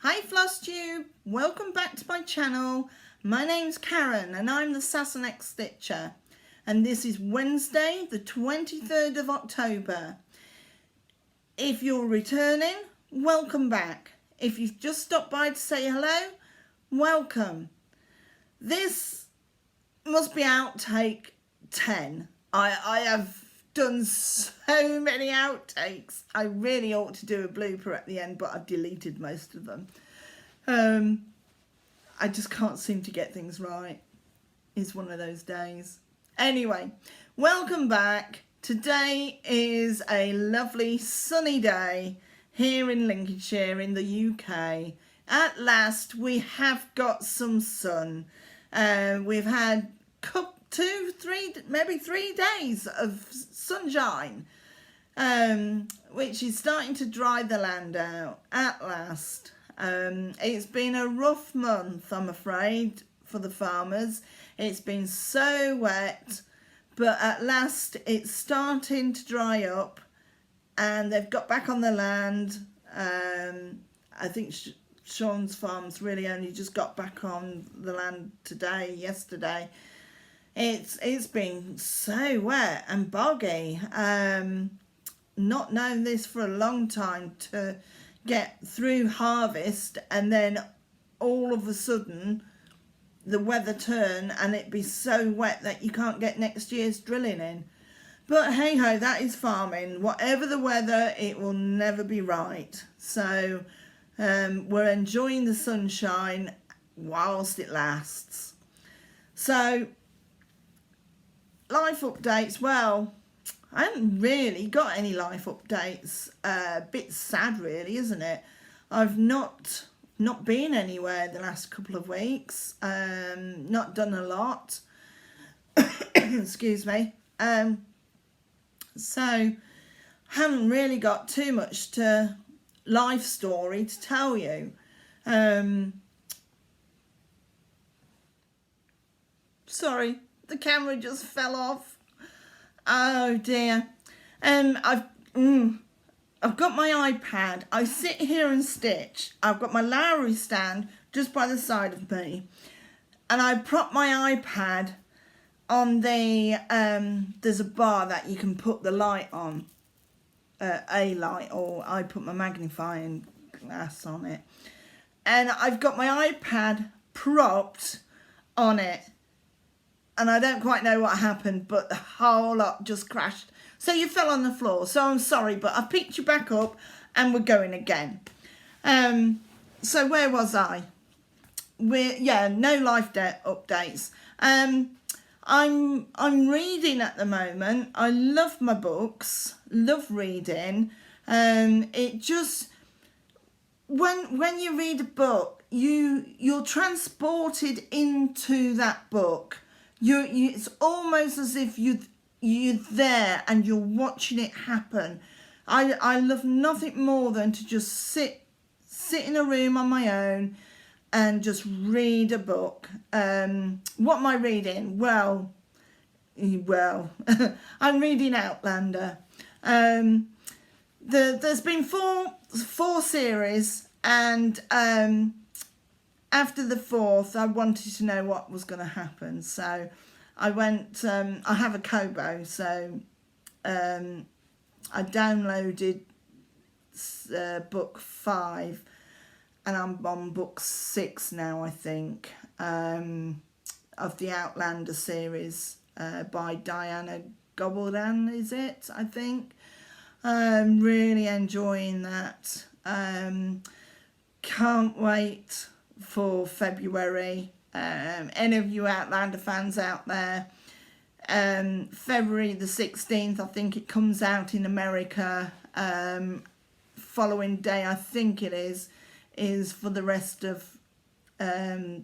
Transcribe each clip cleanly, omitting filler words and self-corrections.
Hi FlossTube, welcome back to my channel. My name's Karen and I'm the Sassenach Stitcher, and this is Wednesday the 23rd of October. If you're returning, welcome back. If you've just stopped by to say hello, welcome. This must be outtake 10. I have done so many outtakes. I really ought to do a blooper at the end, but I've deleted most of them. I just can't seem to get things right. It's one of those days. Anyway, welcome back. Today is a lovely sunny day here in Lincolnshire in the UK. At last we have got some sun. We've had maybe 3 days of sunshine, which is starting to dry the land out at last. It's been a rough month, I'm afraid, for the farmers. It's been so wet, but at last it's starting to dry up and they've got back on the land. I think Sean's farm's really only just got back on the land yesterday. It's been so wet and boggy. Not known this for a long time, to get through harvest and then all of a sudden the weather turn and it be so wet that you can't get next year's drilling in. But hey ho, that is farming. Whatever the weather, it will never be right. So we're enjoying the sunshine whilst it lasts. So life updates, well, I haven't really got any life updates. A bit sad really, isn't it? I've not been anywhere the last couple of weeks. Not done a lot. Excuse me. So haven't really got too much life story to tell you. Sorry, the camera just fell off. Oh dear. I've got my iPad. I sit here and stitch. I've got my Lowry stand just by the side of me, and I prop my iPad on the there's a bar that you can put the light on, a light, or I put my magnifying glass on it, and I've got my iPad propped on it. And I don't quite know what happened, but the whole lot just crashed. So you fell on the floor. So I'm sorry, but I've picked you back up and we're going again. So where was I? No life updates. I'm reading at the moment. I love my books, love reading. It just, when you read a book, you're transported into that book. It's almost as if you're there and you're watching it happen. I love nothing more than to just sit in a room on my own and just read a book. What am I reading? Well, I'm reading Outlander. There's been four series, and after the fourth, I wanted to know what was going to happen. So I went, I have a Kobo, so I downloaded book 5, and I'm on book 6 now, I think, of the Outlander series by Donna Gelsinger, is it, I think. I'm really enjoying that. Can't wait for February. Any of you Outlander fans out there, February the 16th, I think it comes out in America. Following day, I think it is for the rest of the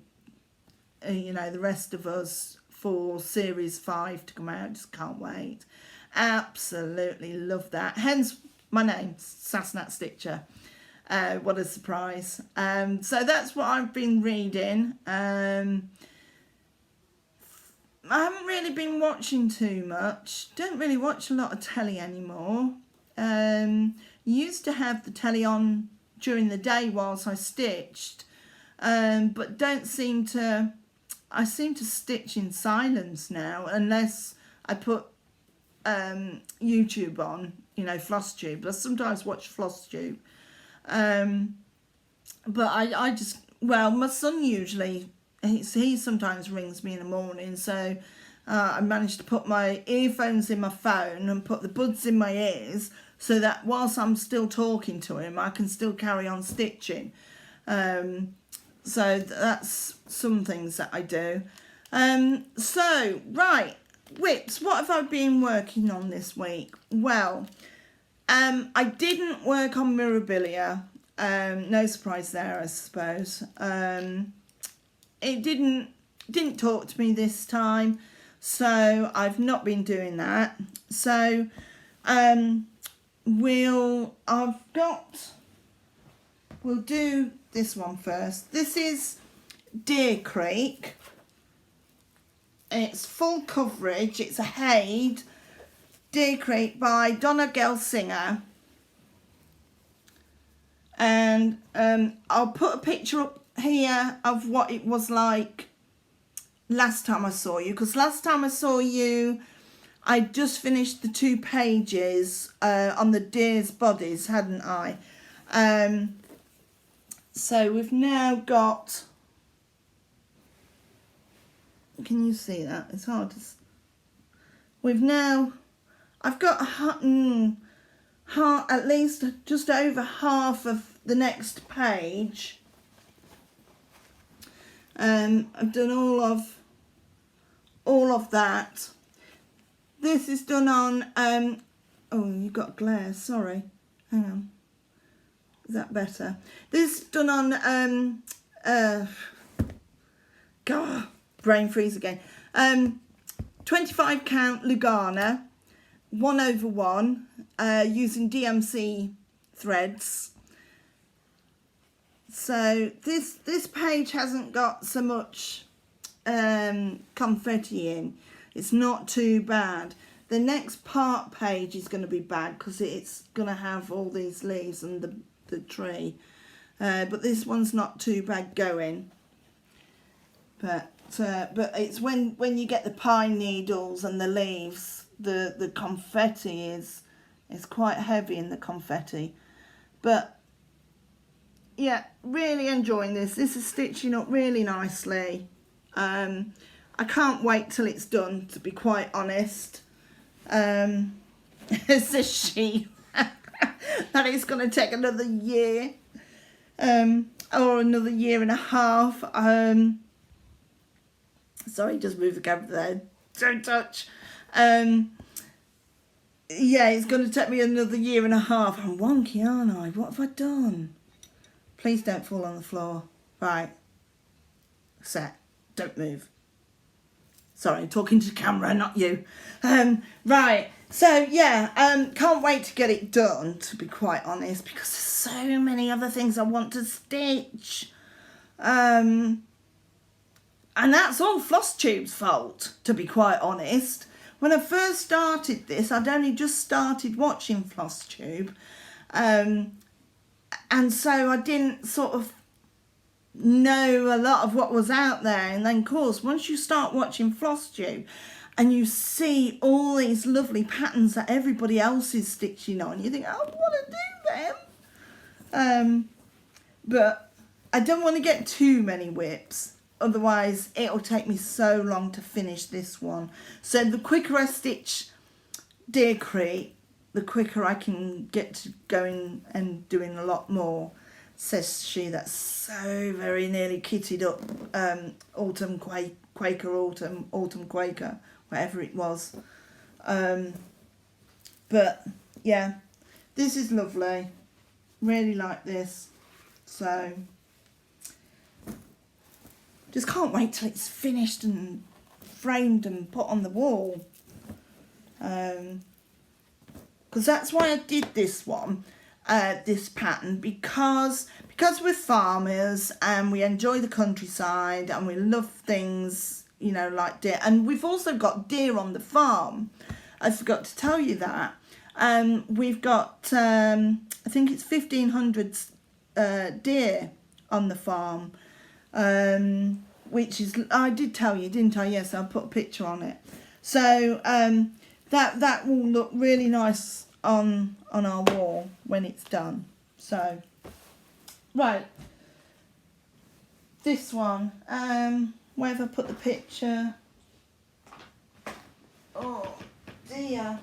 rest of us, for series 5 to come out. Just can't wait. Absolutely love that. Hence my name, Sassenach Stitcher. What a surprise. So that's what I've been reading. I haven't really been watching too much. Don't really watch a lot of telly anymore. Used to have the telly on during the day whilst I stitched, but don't seem to, I seem to stitch in silence now, unless I put YouTube on, you know, FlossTube. I sometimes watch FlossTube, but I just, well, my son usually, he sometimes rings me in the morning, so I managed to put my earphones in my phone and put the buds in my ears, so that whilst I'm still talking to him, I can still carry on stitching. So that's some things that I do. So, right, WIPs, what have I been working on this week? Well, I didn't work on Merrily. No surprise there, I suppose. It didn't talk to me this time, so I've not been doing that. So, we'll do this one first. This is DeerCreek. It's full coverage. It's a Haid DeerCreek by Donna Gelsinger. And I'll put a picture up here of what it was like last time I saw you, because last time I saw you I just finished the 2 pages on the deer's bodies, hadn't I? So we've now got, can you see that? It's hard to, I've got at least just over half of the next page. I've done all of that. This is done on, oh, you've got glare, sorry. Hang on. Is that better? This is done on, God, brain freeze again. 25 count Lugana, 1/1, using DMC threads. So this page hasn't got so much confetti in. It's not too bad. The next part page is going to be bad because it's going to have all these leaves and the tree. But this one's not too bad going. But it's when you get the pine needles and the leaves, the confetti is quite heavy in the confetti. But yeah, really enjoying this. This is stitching up really nicely. I can't wait till it's done, to be quite honest. Says she that it's going to take another year, or another year and a half. Sorry, just move the camera there. Don't touch. Yeah, it's going to take me another year and a half. I'm wonky, aren't I? What have I done? Please don't fall on the floor. Right. Set. Don't move. Sorry, I'm talking to the camera, not you. Right. So, yeah, can't wait to get it done, to be quite honest, because there's so many other things I want to stitch. And that's all FlossTube's fault, to be quite honest. When I first started this, I'd only just started watching FlossTube. And so I didn't sort of know a lot of what was out there. And then, of course, once you start watching FlossTube and you see all these lovely patterns that everybody else is stitching on, you think, I want to do them. But I don't want to get too many WIPs. Otherwise, it'll take me so long to finish this one. So the quicker I stitch DeerCreek, the quicker I can get to going and doing a lot more. Says she, that's so very nearly kitted up Autumn Quaker, Autumn Quaker, whatever it was. But yeah, this is lovely. Really like this. So just can't wait till it's finished and framed and put on the wall. Because that's why I did this one. This pattern, because we're farmers and we enjoy the countryside and we love things, you know, like deer, and we've also got deer on the farm. I forgot to tell you that. We've got I think it's 1,500 deer on the farm, which is, I did tell you, didn't I? Yes, I put a picture on it. So that will look really nice on our wall when it's done. So right, this one, where have I put the picture? Oh dear,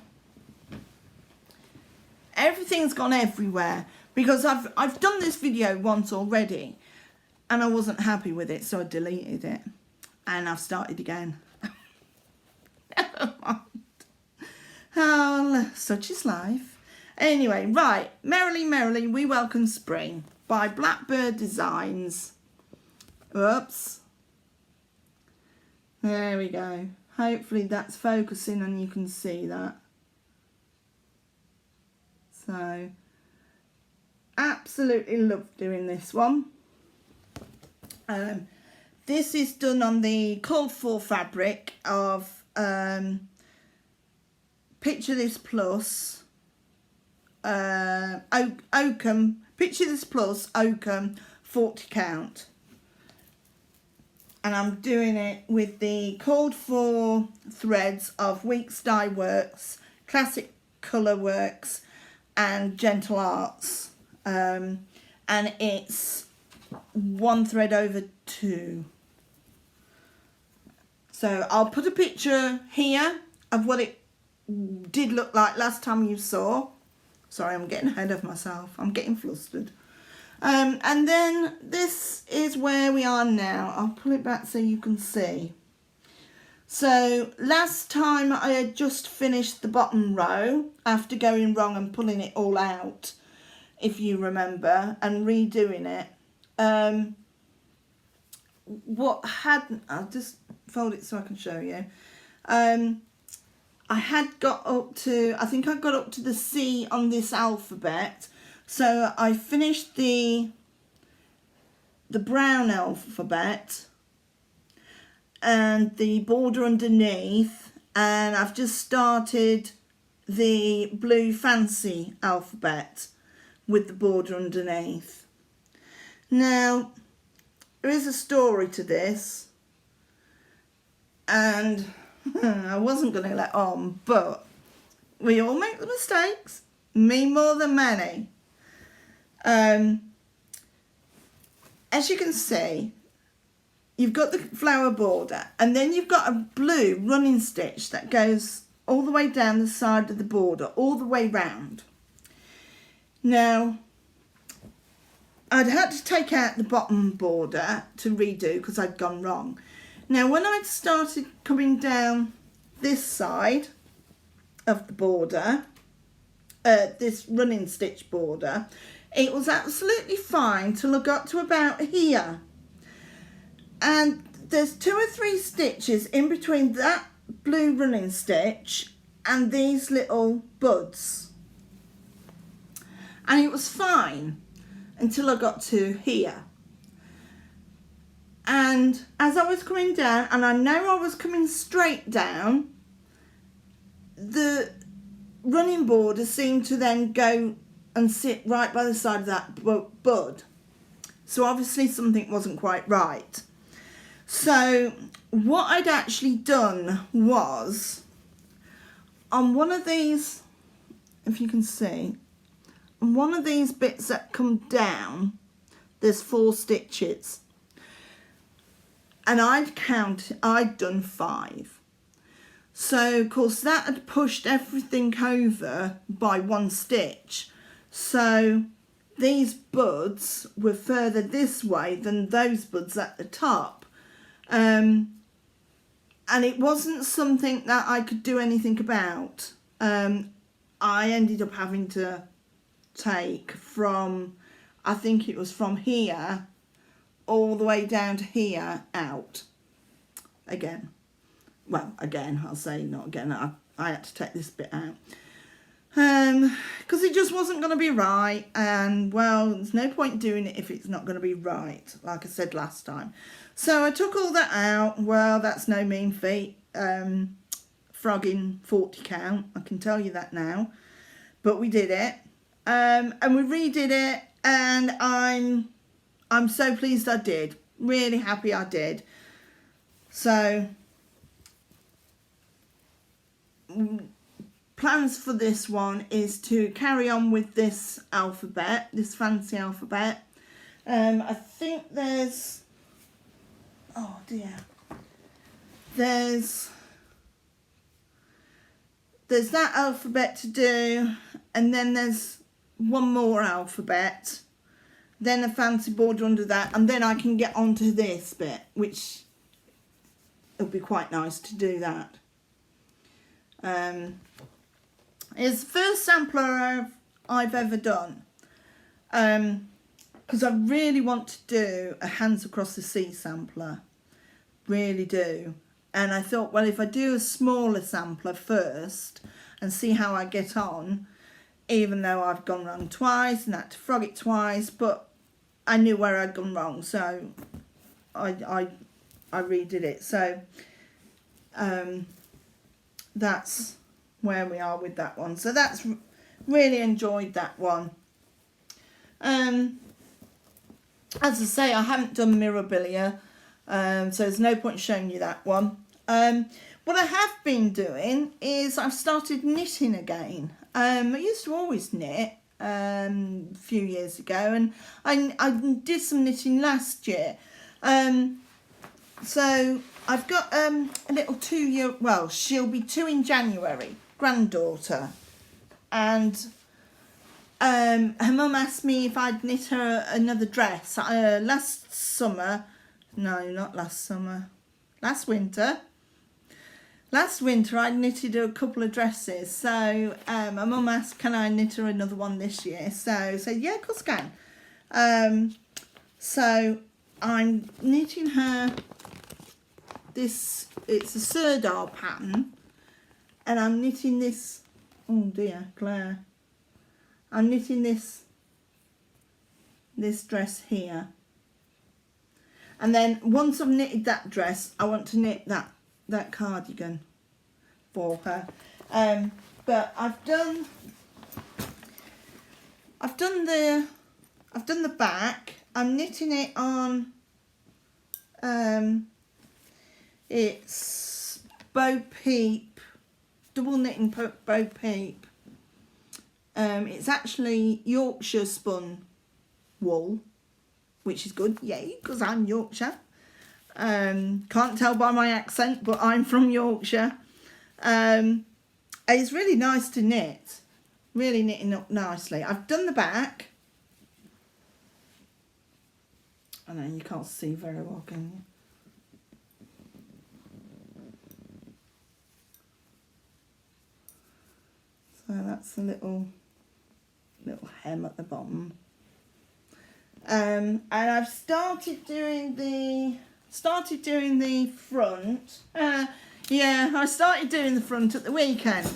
everything's gone everywhere because I've done this video once already and I wasn't happy with it, so I deleted it and I've started again. Never mind. Oh, such is life. Anyway, right, Merrily, Merrily, We Welcome Spring by Blackbird Designs. Oops. There we go. Hopefully that's focusing and you can see that. So, absolutely love doing this one. This is done on the called for fabric of Picture This Plus Oakham, Picture This Plus Oakham 40 count. And I'm doing it with the called for threads of Weeks Dye Works, Classic Colour Works and Gentle Arts. And it's 1 thread over 2. So I'll put a picture here of what it did look like last time you saw. Sorry, I'm getting ahead of myself. I'm getting flustered. And then this is where we are now. I'll pull it back so you can see. So last time I had just finished the bottom row after going wrong and pulling it all out, if you remember, and redoing it. I'll just fold it so I can show you. I had got up to, I think I got up to the C on this alphabet. So I finished the brown alphabet and the border underneath, and I've just started the blue fancy alphabet with the border underneath. Now, there is a story to this, and I wasn't going to let on, but we all make the mistakes, me more than many. As you can see, you've got the flower border and then you've got a blue running stitch that goes all the way down the side of the border, all the way round. Now, I'd had to take out the bottom border to redo because I'd gone wrong. Now, when I'd started coming down this side of the border, this running stitch border, it was absolutely fine till I got to about here. And there's 2 or 3 stitches in between that blue running stitch and these little buds. And it was fine until I got to here. And as I was coming down, and I know I was coming straight down, the running border seemed to then go and sit right by the side of that bud. So obviously something wasn't quite right. So what I'd actually done was, on one of these, if you can see, on one of these bits that come down, there's 4 stitches. And I'd done 5. So of course that had pushed everything over by 1 stitch. So these buds were further this way than those buds at the top. And it wasn't something that I could do anything about. I ended up having to take from, I think it was from here all the way down to here out again. Well, again, I'll say not again. I had to take this bit out. Because it just wasn't going to be right, and well, there's no point doing it if it's not going to be right, like I said last time. So I took all that out. Well, that's no mean feat, frogging 40 count, I can tell you that now, but we did it, and we redid it, and I'm so pleased I did. Really happy I did. So plans for this one is to carry on with this alphabet, this fancy alphabet. I think there's, oh dear, there's that alphabet to do, and then there's one more alphabet, then a fancy border under that, and then I can get onto this bit, which it'll be quite nice to do that. It's the first sampler I've ever done, because I really want to do a Hands Across the Sea sampler, really do. And I thought, well, if I do a smaller sampler first and see how I get on, even though I've gone wrong twice and had to frog it twice, but I knew where I'd gone wrong, so I redid it. So that's where we are with that one. So that's really enjoyed that one. As I say, I haven't done Mirabilia, so there's no point showing you that one. What I have been doing is I've started knitting again. I used to always knit a few years ago, and I did some knitting last year. So I've got a little 2-year, well, she'll be 2 in January, granddaughter, and her mum asked me if I'd knit her another dress. Last winter I knitted her a couple of dresses, so my mum asked, can I knit her another one this year? So I said, yeah, of course I can. So I'm knitting her this, it's a Sirdar pattern, and I'm knitting this, oh dear, Claire, I'm knitting this dress here, and then once I've knitted that dress, I want to knit that cardigan for her. But I've done the back. I'm knitting it on it's Bo Peep, double knitting Bo Peep. It's actually Yorkshire spun wool, which is good, yay, because I'm Yorkshire. Can't tell by my accent, but I'm from Yorkshire. It's really nice to knit, really knitting up nicely. I've done the back. I know you can't see very well, can you? So that's the little hem at the bottom. And I've started doing the front. Yeah, I started doing the front at the weekend.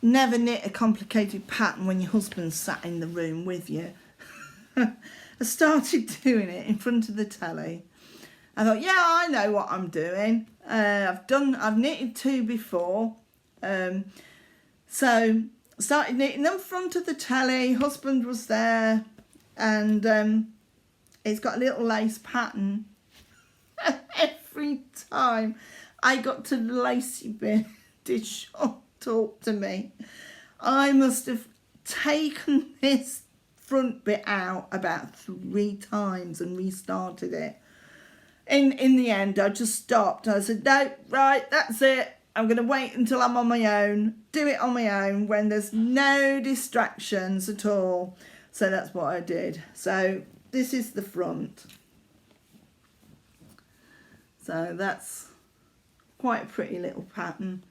Never knit a complicated pattern when your husband sat in the room with you. I started doing it in front of the telly. I thought, yeah, I know what I'm doing. I've knitted 2 before. So started knitting them in front of the telly. Husband was there, and it's got a little lace pattern. Every time I got to the lacy bit, did Sean talk to me? I must have taken this front bit out about 3 times and restarted it. In the end, I just stopped. I said, no, right, that's it. I'm going to wait until I'm on my own, do it on my own when there's no distractions at all. So that's what I did. So this is the front. So that's quite a pretty little pattern.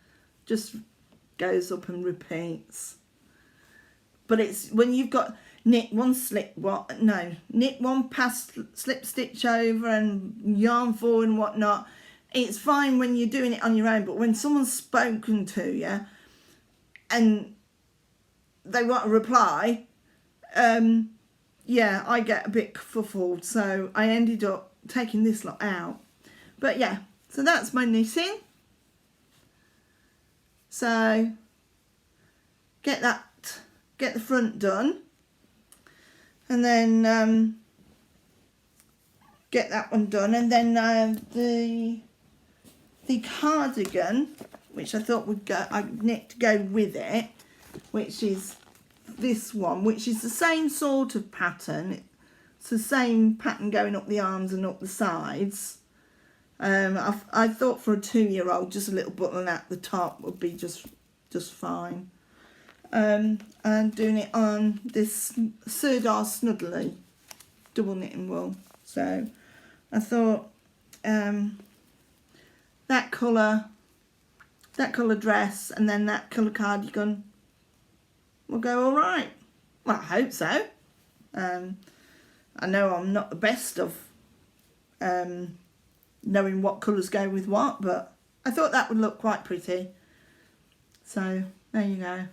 Just goes up and repeats. But it's when you've got knit one past slip stitch over and yarn forward and whatnot, it's fine when you're doing it on your own, but when someone's spoken to you and they want a reply, yeah, I get a bit kerfuffled, so I ended up taking this lot out. But yeah, so that's my knitting. So get that get the front done, and then get that one done, and then the cardigan, which I thought I'd knit to go with it, which is this one, which is the same sort of pattern. It's the same pattern going up the arms and up the sides. I thought for a 2-year-old, just a little button at the top would be just fine. And doing it on this Sirdar Snuddly double knitting wool. So I thought that colour dress and then that colour cardigan will go all right. Well, I hope so. I know I'm not the best of knowing what colours go with what, but I thought that would look quite pretty. So there you go.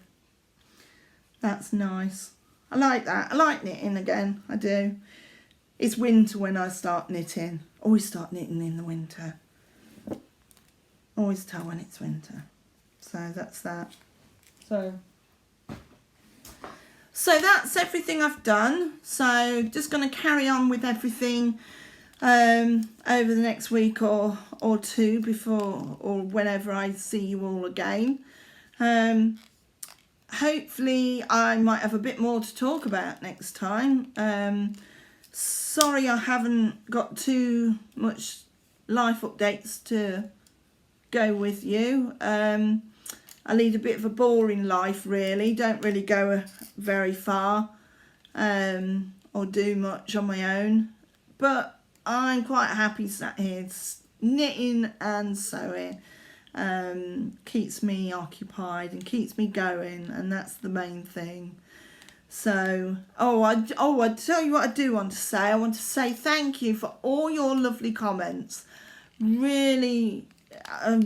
That's nice. I like that. I like knitting again. I do. It's winter when I start knitting. Always start knitting in the winter. Always tell when it's winter. So that's that. So that's everything I've done. So just going to carry on with everything over the next week or two before or whenever I see you all again. Hopefully I might have a bit more to talk about next time. Sorry I haven't got too much life updates to go with you. I lead a bit of a boring life, really. Don't really go very far or do much on my own. But I'm quite happy sat here knitting and sewing. Keeps me occupied and keeps me going, and that's the main thing. So, I tell you what I do want to say. I want to say thank you for all your lovely comments. I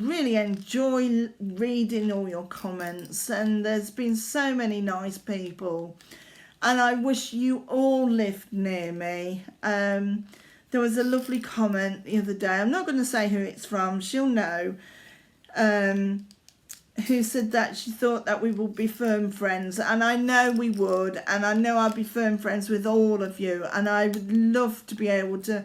really enjoy reading all your comments, and there's been so many nice people, and I wish you all lived near me. There was a lovely comment the other day. I'm not going to say who it's from. She'll know. Who said that she thought that we would be firm friends, and I know we would, and I know I'd be firm friends with all of you, and I would love to be able to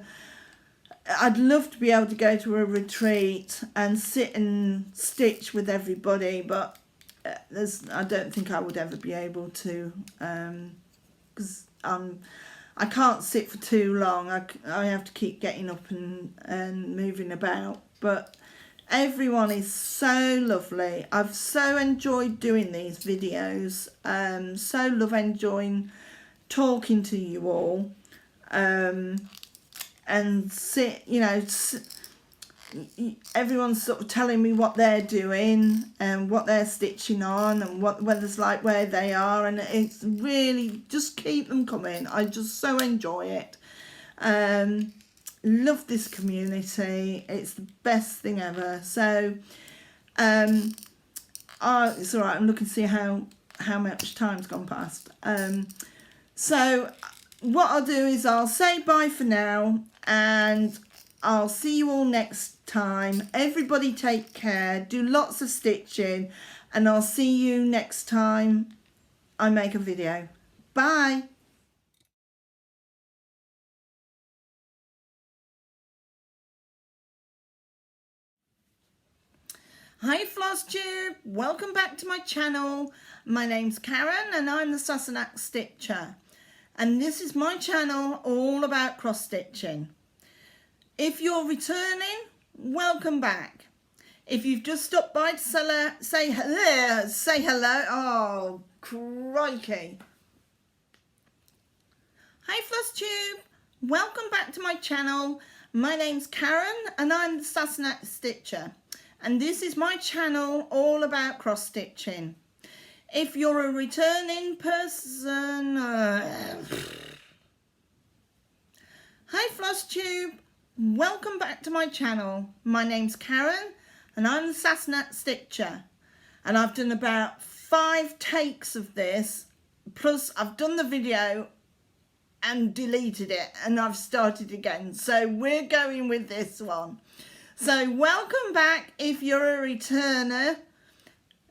go to a retreat and sit and stitch with everybody, but I don't think I would ever be able to, because I can't sit for too long. I have to keep getting up and moving about. But everyone is so lovely. I've so enjoyed doing these videos. So love enjoying talking to you all. And everyone's sort of telling me what they're doing and what they're stitching on and what the weather's like where they are, and it's really, just keep them coming. I just so enjoy it. Love this community. It's the best thing ever. So it's all right. I'm looking to see how much time's gone past. So what I'll do is I'll say bye for now, and I'll see you all next time. Everybody take care. Do lots of stitching, and I'll see you next time I make a video. Bye. Hi Floss Tube, welcome back to my channel. My name's Karen and I'm the Sassenach Stitcher, and this is my channel all about cross stitching. If you're returning, welcome back. If you've just stopped by to say hello. Oh, crikey. Hi Floss Tube, welcome back to my channel. My name's Karen and I'm the Sassenach Stitcher, and this is my channel all about cross stitching. If you're a returning person, hi Floss Tube, welcome back to my channel. My name's Karen and I'm the Sassenach Stitcher, and I've done about 5 takes of this, plus I've done the video and deleted it and I've started again, so we're going with this one. So welcome back if you're a returner.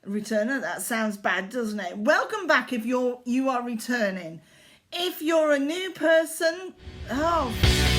Returner, that sounds bad, doesn't it? Welcome back if you are returning. If you're a new person, oh